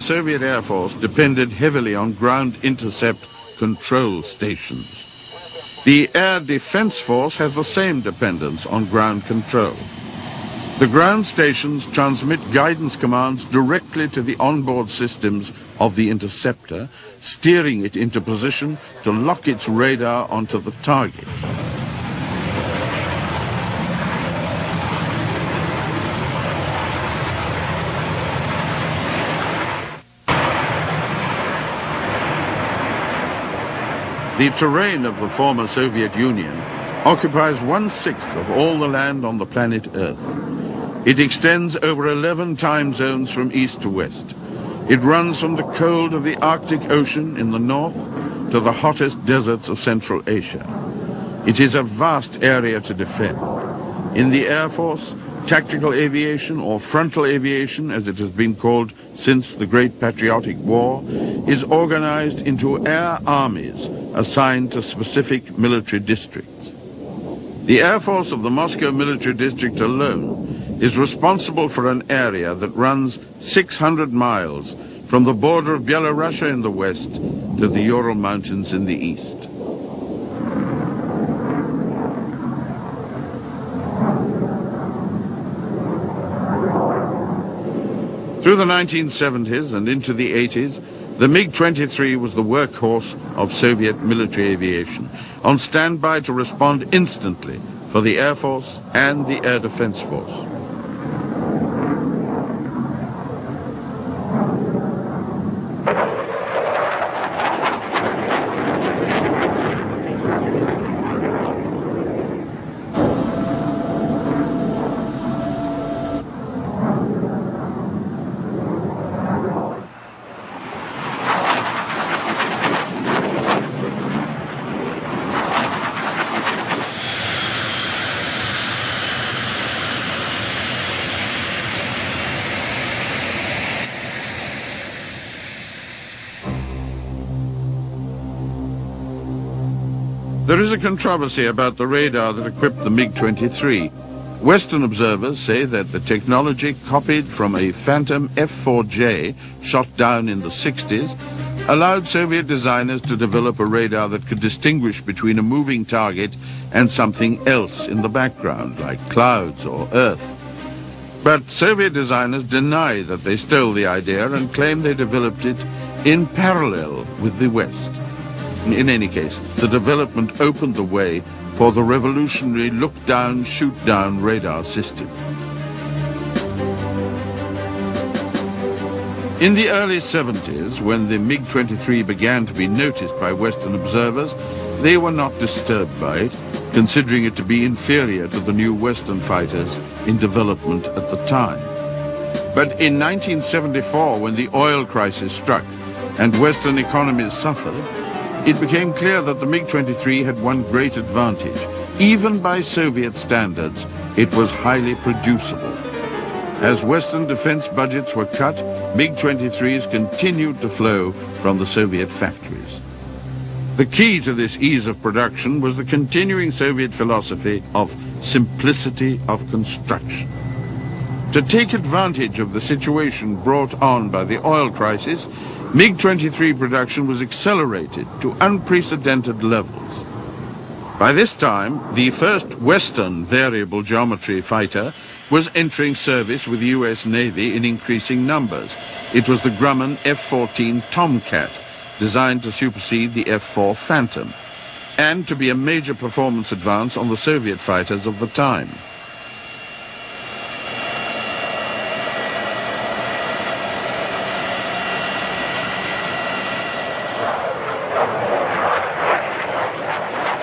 Soviet Air Force depended heavily on ground intercept control stations. The Air Defense Force has the same dependence on ground control. The ground stations transmit guidance commands directly to the onboard systems of the interceptor, steering it into position to lock its radar onto the target. The terrain of the former Soviet Union occupies 1/6 of all the land on the planet Earth. It extends over 11 time zones from east to west. It runs from the cold of the Arctic Ocean in the north to the hottest deserts of Central Asia. It is a vast area to defend. In the Air Force, tactical aviation, or frontal aviation as it has been called since the Great Patriotic War, is organized into air armies assigned to specific military districts. The Air Force of the Moscow Military District alone is responsible for an area that runs 600 miles from the border of Belarus in the west to the Ural Mountains in the east. Through the 1970s and into the 80s, the MiG-23 was the workhorse of Soviet military aviation, on standby to respond instantly for the Air Force and the Air Defense Force. There is a controversy about the radar that equipped the MiG-23. Western observers say that the technology copied from a Phantom F-4J shot down in the 60s allowed Soviet designers to develop a radar that could distinguish between a moving target and something else in the background, like clouds or Earth. But Soviet designers deny that they stole the idea and claim they developed it in parallel with the West. In any case, the development opened the way for the revolutionary look-down, shoot-down radar system. In the early 70s, when the MiG-23 began to be noticed by Western observers, they were not disturbed by it, considering it to be inferior to the new Western fighters in development at the time. But in 1974, when the oil crisis struck and Western economies suffered, it became clear that the MiG-23 had one great advantage. Even by Soviet standards, it was highly producible. As Western defense budgets were cut, MiG-23s continued to flow from the Soviet factories. The key to this ease of production was the continuing Soviet philosophy of simplicity of construction. To take advantage of the situation brought on by the oil crisis, MiG-23 production was accelerated to unprecedented levels. By this time, the first Western variable geometry fighter was entering service with the US Navy in increasing numbers. It was the Grumman F-14 Tomcat, designed to supersede the F-4 Phantom, and to be a major performance advance on the Soviet fighters of the time.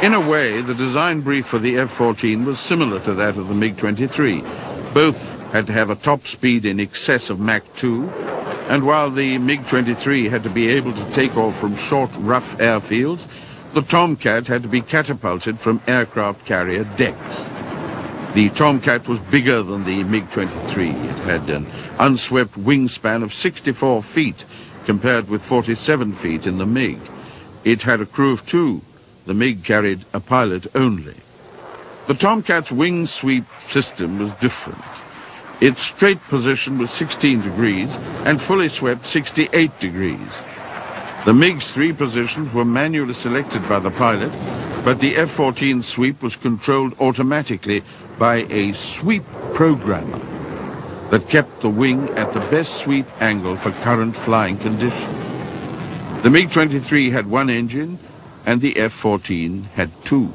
In a way, the design brief for the F-14 was similar to that of the MiG-23. Both had to have a top speed in excess of Mach 2, and while the MiG-23 had to be able to take off from short, rough airfields, the Tomcat had to be catapulted from aircraft carrier decks. The Tomcat was bigger than the MiG-23. It had an unswept wingspan of 64 feet, compared with 47 feet in the MiG. It had a crew of 2. The MiG carried a pilot only. The Tomcat's wing sweep system was different. Its straight position was 16 degrees and fully swept 68 degrees. The MiG's 3 positions were manually selected by the pilot, but the F-14 sweep was controlled automatically by a sweep programmer that kept the wing at the best sweep angle for current flying conditions. The MiG-23 had 1 engine and the F-14 had 2.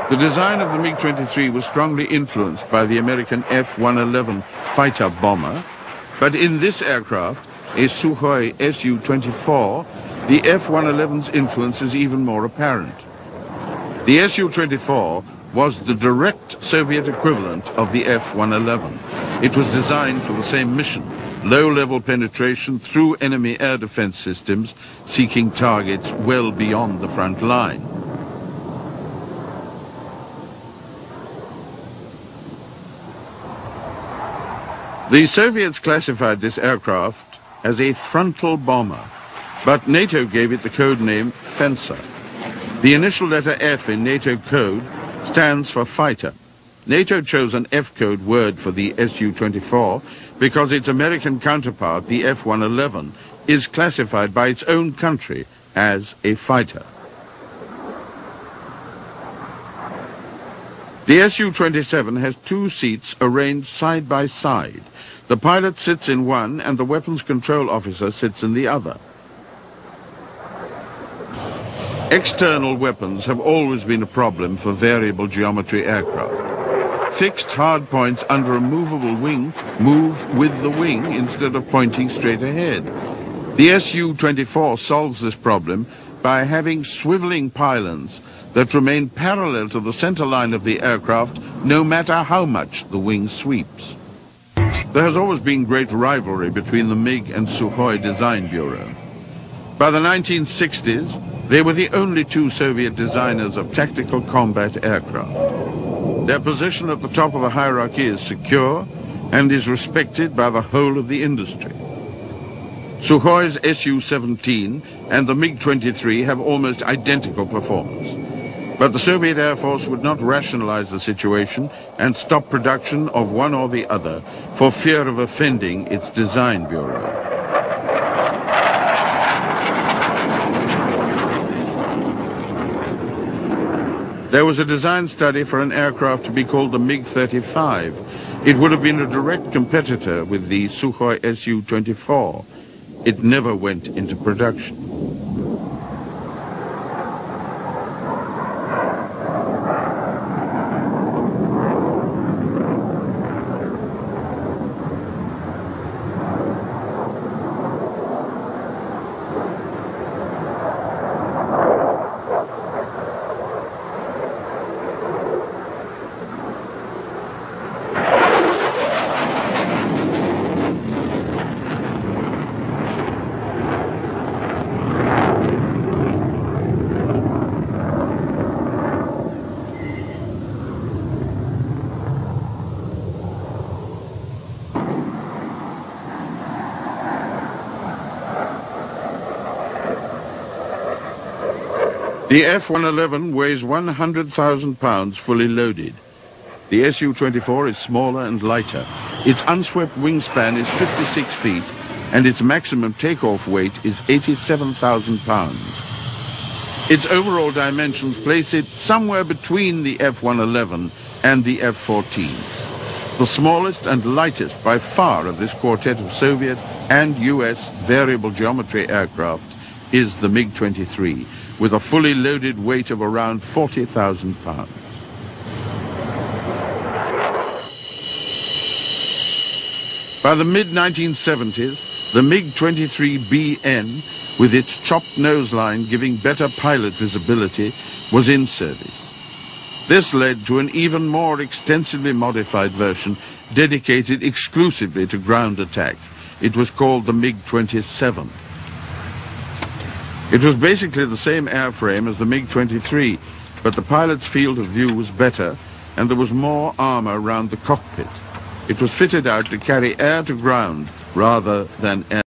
The design of the MiG-23 was strongly influenced by the American F-111 fighter bomber, but in this aircraft, a Sukhoi Su-24, the F-111's influence is even more apparent. The Su-24 was the direct Soviet equivalent of the F-111. It was designed for the same mission, low-level penetration through enemy air defense systems, seeking targets well beyond the front line. The Soviets classified this aircraft as a frontal bomber, but NATO gave it the code name Fencer. The initial letter F in NATO code stands for fighter. NATO chose an F code word for the Su-24 because its American counterpart, the F-111, is classified by its own country as a fighter. The Su-27 has 2 seats arranged side by side. The pilot sits in one and the weapons control officer sits in the other. External weapons have always been a problem for variable geometry aircraft. Fixed hard points under a movable wing move with the wing instead of pointing straight ahead. The Su-24 solves this problem by having swiveling pylons that remain parallel to the center line of the aircraft no matter how much the wing sweeps. There has always been great rivalry between the MiG and Sukhoi Design Bureau. By the 1960s, they were the only 2 Soviet designers of tactical combat aircraft. Their position at the top of the hierarchy is secure and is respected by the whole of the industry. Sukhoi's Su-17 and the MiG-23 have almost identical performance. But the Soviet Air Force would not rationalize the situation and stop production of one or the other for fear of offending its design bureau. There was a design study for an aircraft to be called the MiG-35. It would have been a direct competitor with the Sukhoi Su-24. It never went into production. The F-111 weighs 100,000 pounds fully loaded. The Su-24 is smaller and lighter. Its unswept wingspan is 56 feet and its maximum takeoff weight is 87,000 pounds. Its overall dimensions place it somewhere between the F-111 and the F-14. The smallest and lightest by far of this quartet of Soviet and US variable geometry aircraft is the MiG-23, with a fully loaded weight of around 40,000 pounds. By the mid-1970s, the MiG-23BN, with its chopped nose line giving better pilot visibility, was in service. This led to an even more extensively modified version dedicated exclusively to ground attack. It was called the MiG-27. It was basically the same airframe as the MiG-23, but the pilot's field of view was better and there was more armor around the cockpit. It was fitted out to carry air to ground rather than air.